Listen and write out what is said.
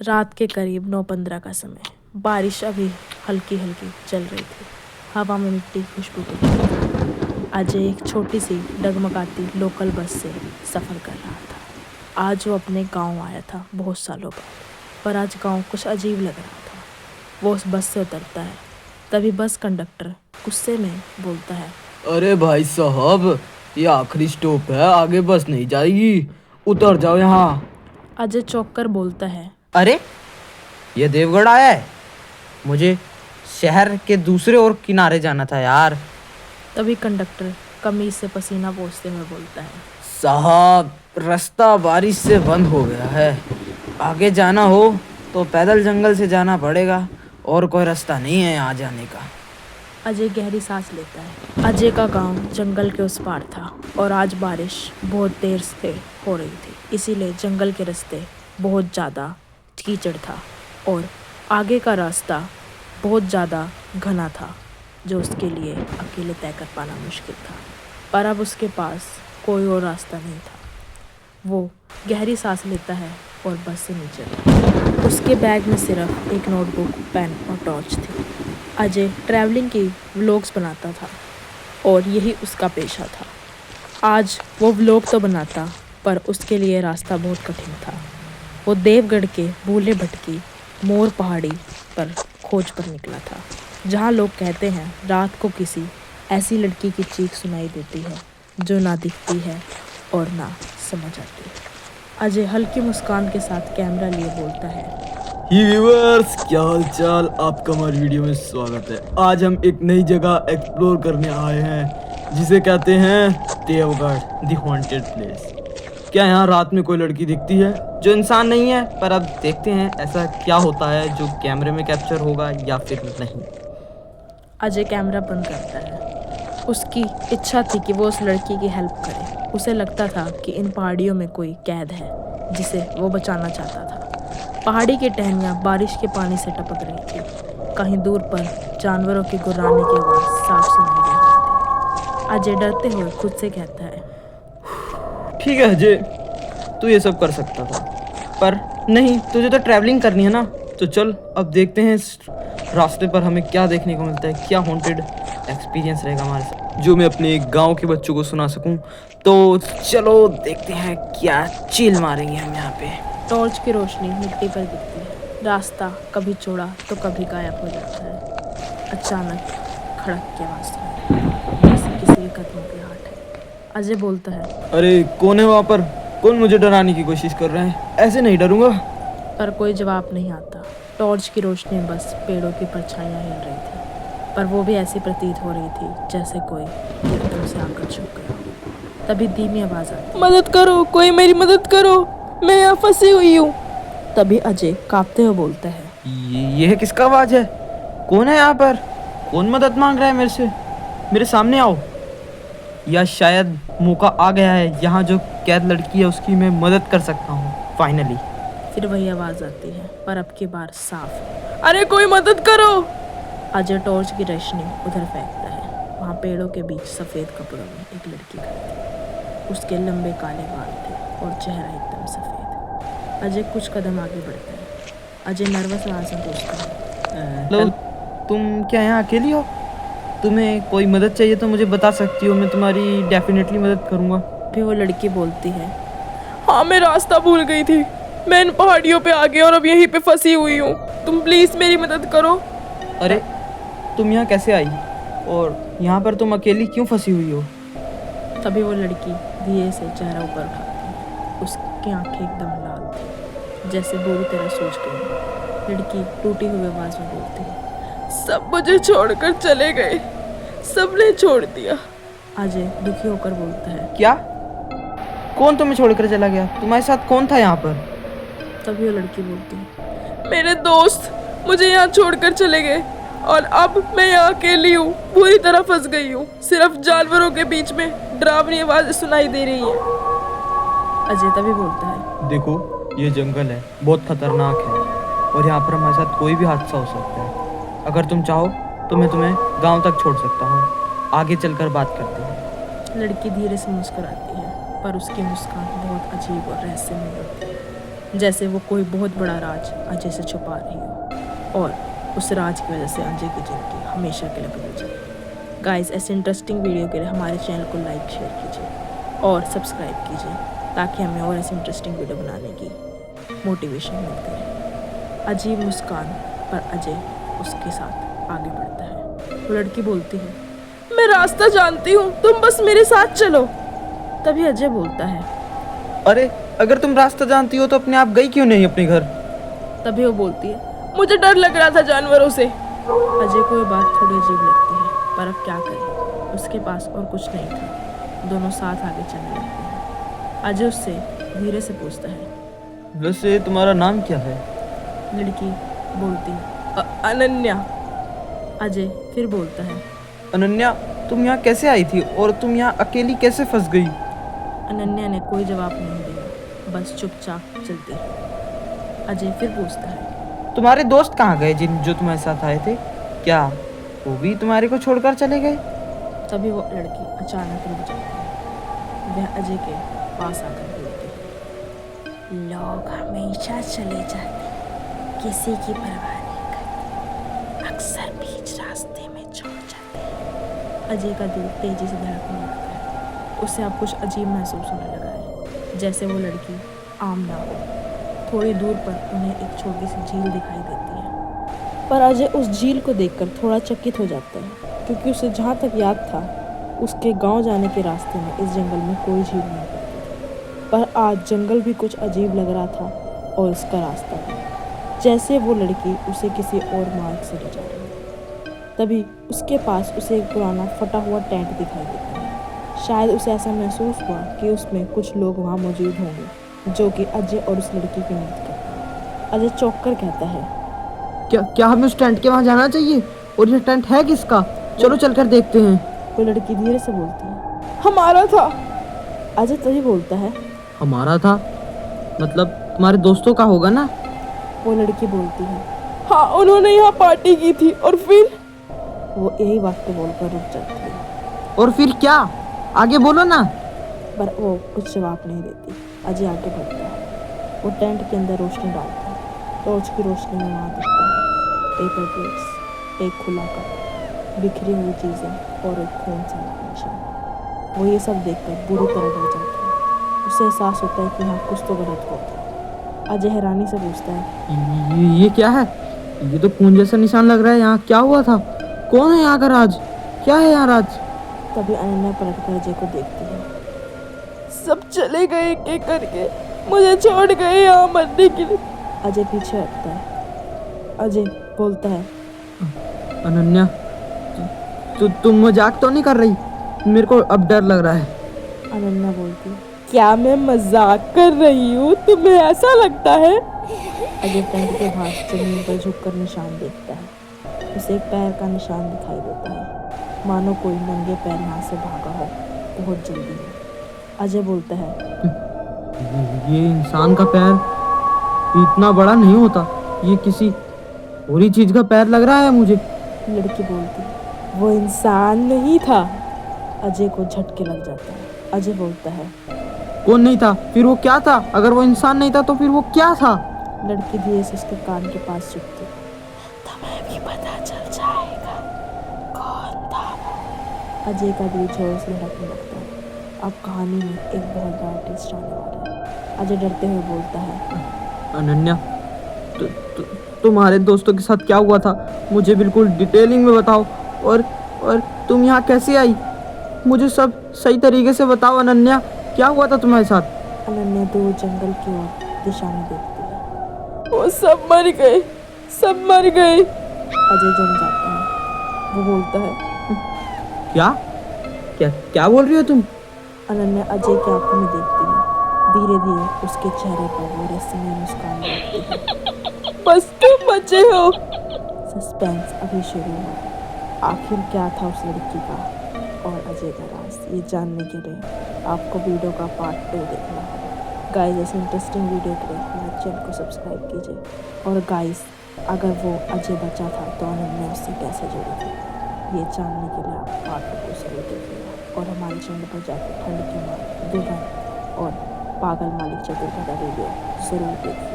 रात के करीब 9:15 का समय। बारिश अभी हल्की हल्की चल रही थी। हवा में मिट्टी की खुशबू थी। अजय एक छोटी सी डगमगाती लोकल बस से सफ़र कर रहा था। आज वो अपने गांव आया था बहुत सालों बाद, पर आज गांव कुछ अजीब लग रहा था। वो उस बस से उतरता है, तभी बस कंडक्टर गुस्से में बोलता है, अरे भाई साहब, ये आखिरी स्टॉप है, आगे बस नहीं जाएगी, उतर जाओ यहाँ। अजय चौंक कर बोलता है, अरे ये देवगढ़ आया है, मुझे शहर के दूसरे और किनारे जाना था यार। तभी कंडक्टर कमीज से पसीना पोंछते हुए बोलता है, साहब रास्ता बारिश से बंद हो गया है, आगे जाना हो तो पैदल जंगल से जाना पड़ेगा और कोई रास्ता नहीं है यहाँ जाने का। अजय गहरी सांस लेता है। अजय का गांव जंगल के उस पार था और आज बारिश बहुत देर से हो रही थी, इसीलिए जंगल के रास्ते बहुत ज़्यादा कीचड़ था और आगे का रास्ता बहुत ज़्यादा घना था, जो उसके लिए अकेले तय कर पाना मुश्किल था। पर अब उसके पास कोई और रास्ता नहीं था। वो गहरी सांस लेता है और बस से नीचे उतरता। उसके बैग में सिर्फ एक नोटबुक, पेन और टॉर्च थी। अजय ट्रैवलिंग की व्लॉग्स बनाता था और यही उसका पेशा था। आज वो व्लॉग तो बनाता, पर उसके लिए रास्ता बहुत कठिन था। वो देवगढ़ के भूले भटकी मोर पहाड़ी पर खोज पर निकला था, जहाँ लोग कहते हैं रात को किसी ऐसी लड़की की चीख सुनाई देती है जो ना दिखती है और ना समझ आती है। अजय हल्की मुस्कान के साथ कैमरा लिए बोलता है, व्यूअर्स, क्या हाल चाल, आपका हमारी वीडियो में स्वागत है। आज हम एक नई जगह एक्सप्लोर करने आए हैं जिसे कहते हैं देवगढ़, द हॉन्टेड प्लेस। क्या यहाँ रात में कोई लड़की दिखती है? जो इंसान नहीं है, पर अब देखते हैं ऐसा क्या होता है जो कैमरे में कैप्चर होगा या फिर नहीं। अजय कैमरा बंद करता है। उसकी इच्छा थी कि वो उस लड़की की हेल्प करे। उसे लगता था कि इन पहाड़ियों में कोई कैद है जिसे वो बचाना चाहता था। पहाड़ी की टहनियाँ बारिश के पानी से टपक रही थी। कहीं दूर पर जानवरों की गुर्राने की आवाज़ साफ सुनाई दे रही थी। अजय डरते हुए खुद से कहता है, ठीक है अजय, तू ये सब कर सकता था, पर नहीं, तुझे तो ट्रैवलिंग करनी है ना। तो चल अब देखते हैं इस रास्ते पर हमें क्या देखने को मिलता है, क्या हॉन्टेड एक्सपीरियंस रहेगा हमारे साथ जो मैं अपने गांव के बच्चों को सुना सकूं। तो चलो देखते हैं क्या चिल मारेंगे हम यहाँ पे। टॉर्च की रोशनी मिट्टी पर गिरती है। रास्ता कभी चौड़ा तो कभी गायब हो जाता है। अचानक खड़क की आवाज़ सुनाई, जैसे किसी के कदमों की आहट है। अजय बोलता है, अरे कौन है वहाँ पर? कौन मुझे डराने की कोशिश कर रहे हैं? ऐसे नहीं डरूंगा। पर कोई जवाब नहीं आता। टॉर्च की रोशनी में बस पेड़ों की परछाइयाँ हिल रही थी, पर वो भी ऐसी प्रतीत हो रही थी जैसे कोई एकदम से आकर छुप गया। तभी धीमी आवाज़ आती, मदद करो, कोई मेरी मदद करो, मैं यहाँ फंसी हुई हूँ। तभी अजय कांपते हुए बोलता है, ये किसका आवाज़ है? कौन है यहाँ पर? कौन मदद मांग रहा है मेरे से? मेरे सामने आओ। या शायद मौका आ गया है, यहाँ जो कैद लड़की है उसकी मैं मदद कर सकता हूँ फाइनली। फिर वही आवाज़ आती है, पर अब की बार साफ, अरे कोई मदद करो। अजय टॉर्च की रोशनी उधर फेंकता है। वहाँ पेड़ों के बीच सफ़ेद कपड़ों में एक लड़की खड़ी थी। उसके लंबे काले बाल थे और चेहरा एकदम सफ़ेद। अजय कुछ कदम आगे बढ़ता है। अजय नर्वस आवाज़ में पूछता है, हेलो, तुम क्या यहाँ अकेली हो? तुम्हें कोई मदद चाहिए तो मुझे बता सकती हो, मैं तुम्हारी डेफिनेटली मदद करूँगा। फिर वो लड़की बोलती है, हाँ मैं रास्ता भूल गई थी, मैं इन पहाड़ियों पे आ गई और अब यहीं पे फंसी हुई हूँ, तुम प्लीज़ मेरी मदद करो। अरे तुम यहाँ कैसे आई, और यहाँ पर तुम अकेली क्यों फंसी हुई हो? तभी वो लड़की धीरे से चेहरा ऊपर उठाती है। उसकी आंखें एकदम लाल थी, जैसे बुरी तरह सूज गई। लड़की टूटी हुई आवाज़ में बोलती है, सब मुझे छोड़कर चले गए, सबने छोड़ दिया। अजय दुखी होकर बोलता है, क्या? कौन तुम्हें छोड़कर चला गया? तुम्हारे साथ कौन था यहाँ पर? तभी वो लड़की बोलती है, मेरे दोस्त मुझे यहाँ छोड़कर चले गए और अब मैं यहाँ अकेली हूँ, पूरी तरह फंस गई हूँ। सिर्फ जानवरों के बीच में डरावनी आवाज़ें सुनाई दे रही हैं। अजय तभी बोलता है, देखो, ये जंगल है, बहुत खतरनाक है और यहाँ पर हमारे साथ कोई भी हादसा हो सकता है। अगर तुम चाहो तो मैं तुम्हें गांव तक छोड़ सकता हूँ, आगे चलकर बात करते हैं। लड़की धीरे से मुस्कुराती है, पर उसकी मुस्कान बहुत अजीब और रहस्यमय होती है। जैसे वो कोई बहुत बड़ा राज अजय से छुपा रही हो और उस राज की वजह से अजय की जिंदगी हमेशा के लिए बदल जाए। गाइस, ऐसे इंटरेस्टिंग वीडियो के लिए हमारे चैनल को लाइक शेयर कीजिए और सब्सक्राइब कीजिए ताकि हमें और ऐसे इंटरेस्टिंग वीडियो बनाने की मोटिवेशन मिलती रहे। अजीब मुस्कान पर अजय उसके साथ आगे बढ़ता है। वो लड़की बोलती है, मैं रास्ता जानती हूँ, तुम बस मेरे साथ चलो। तभी अजय बोलता है, अरे अगर तुम रास्ता जानती हो तो अपने आप गई क्यों नहीं अपने घर? तभी वो बोलती है, मुझे डर लग रहा था जानवरों से। अजय को ये बात थोड़ी अजीब लगती है, पर अब क्या करे, उसके पास और कुछ नहीं था। दोनों साथ आगे चलने लगते हैं। अजय उससे धीरे से पूछता है, वैसे तुम्हारा नाम क्या है? लड़की बोलती है, अनन्या। अजय फिर बोलता है, अनन्या, तुम यहाँ कैसे आई थी और तुम यहाँ अकेली कैसे फंस गई? अनन्या ने कोई जवाब नहीं दिया, बस चुपचाप चलती है। अजय फिर पूछता है, तुम्हारे दोस्त कहाँ गए जो तुम्हारे साथ आए थे? क्या वो भी तुम्हारे को छोड़कर चले गए? तभी वो लड़की अचानक रुक जाती है। वह अजय के पास आकर बोलती है, लोग हमेशा चले जाते, किसी की परवाह नहीं करते, अक्सर बीच रास्ते में छोड़ जाते हैं। अजय का दिल तेजी से धड़कने लगता है। उसे अब कुछ अजीब महसूस होने लगा है, जैसे वो लड़की आम ना हो। थोड़ी दूर पर उन्हें एक छोटी सी झील दिखाई देती है, पर अजय उस झील को देखकर थोड़ा चकित हो जाता है, क्योंकि उसे जहाँ तक याद था उसके गांव जाने के रास्ते में इस जंगल में कोई झील नहीं पड़ती थी। पर आज जंगल भी कुछ अजीब लग रहा था और उसका रास्ता भी, जैसे वो लड़की उसे किसी और मार्ग से ले जा रही है। तभी उसके पास उसे एक पुराना फटा हुआ टेंट दिखाई देता है। शायद उसे ऐसा महसूस हुआ कि उसमें कुछ लोग वहाँ मौजूद होंगे जो कि अजय और उस लड़की की मदद करते हैं। अजय चौंक कर कहता है, क्या हमें उस टेंट के वहाँ जाना चाहिए? और ये टेंट है किसका? चलो चलकर देखते हैं। वो लड़की धीरे से बोलती है, हमारा था। अजय तभी बोलता है, हमारा था? मतलब तुम्हारे दोस्तों का होगा ना? वो लड़की बोलती है, हाँ, उन्होंने यहाँ पार्टी की थी। और फिर वो यही वाक्य बोलकर रुक जाती है। और फिर क्या? आगे बोलो ना। पर वो कुछ जवाब नहीं देती। अजय आगे बढ़ता है। वो टेंट के अंदर रोशनी डालता है। टॉर्च की रोशनी में वहाँ दिखता है पेपर प्लेट्स, एक खुला कप, बिखरी हुई चीज़ें और एक खून सा निशान। वो ये सब देखकर बुरी तरह डर जाता है। उसे एहसास होता है कि यहाँ कुछ तो गलत होता है। अजय हैरानी से पूछता है, ये क्या है? ये तो खून जैसा निशान लग रहा है। यहाँ क्या हुआ था? कौन है यहाँ का राज? क्या है यहाँ राज? तभी अनन्या पलट कर अजय को देखती है। सब चले गए एक एक करके, मुझे छोड़ गए यहाँ मरने के लिए। अजय पीछे हटता है। अजय बोलता है, अनन्या, तुम मजाक तो नहीं कर रही? मेरे को अब डर लग रहा है। अनन्या बोलती है, क्या मैं मजाक कर रही हूँ? तुम्हें ऐसा लगता है? अजय टेंट के बाहर जमीन पर झुककर निशान देखता है। उसे एक पैर का निशान दिखाई देता है, मानो कोई नंगे पैर यहाँ से भागा हो बहुत जल्दी में। अजय बोलता है, ये इंसान का पैर इतना बड़ा नहीं होता। ये किसी और ही चीज का पैर लग रहा है मुझे। लड़की बोलती है, वो इंसान नहीं था। अजय को झटके लग जाता है। अजय बोलता है, कौन नहीं था? फिर वो क्या था? अगर वो इंसान नहीं था तो फिर वो क्या था? लड़की धीरे से उसके कान के पास झुकती, तुम्हें भी पता चल जाएगा कौन था वो। अजय का दिल जोर से धड़कने लगता है। अब कहानी में एक बहुत बड़ा ट्विस्ट आने वाला है। अजय डरते हुए बोलता है, अनन्या, तुम्हारे दोस्तों के साथ क्या हुआ था? मुझे बिल्कुल डिटेलिंग में बताओ। और तुम यहाँ कैसे आई? मुझे सब सही तरीके से बताओ अनन्या, क्या हुआ था तुम्हारे साथ? अनन्या दूर जंगल की ओर दिशा में देखती है। वो सब मर गए, सब मर गए। अजय जम जाता है। वो बोलता है, क्या क्या क्या बोल रही हो तुम? अनन्या अजय की आंखों में देखती है। धीरे धीरे उसके चेहरे पर वो रहस्यमय मुस्कान देखती है। बस तुम बचे हो। सस्पेंस अभी शुरू हुआ। आखिर क्या था उस लड़की का और अजय का राज, ये जानने के लिए आपको वीडियो का पार्ट 2 देखना होगा। गाइस, ऐसे इंटरेस्टिंग वीडियो के लिए हमारे चैनल को सब्सक्राइब कीजिए। और गाइस, अगर वो अजय बचा था तो अनन्या उससे कैसे जुड़ी थी, ये जानने के लिए आप पार्ट 2 को जरूर देखिएगा। और हमारे चैनल पर जाकर ठंड की मार, दुल्हन और पागल मालिक चतुर का वीडियो जरूर देखिए।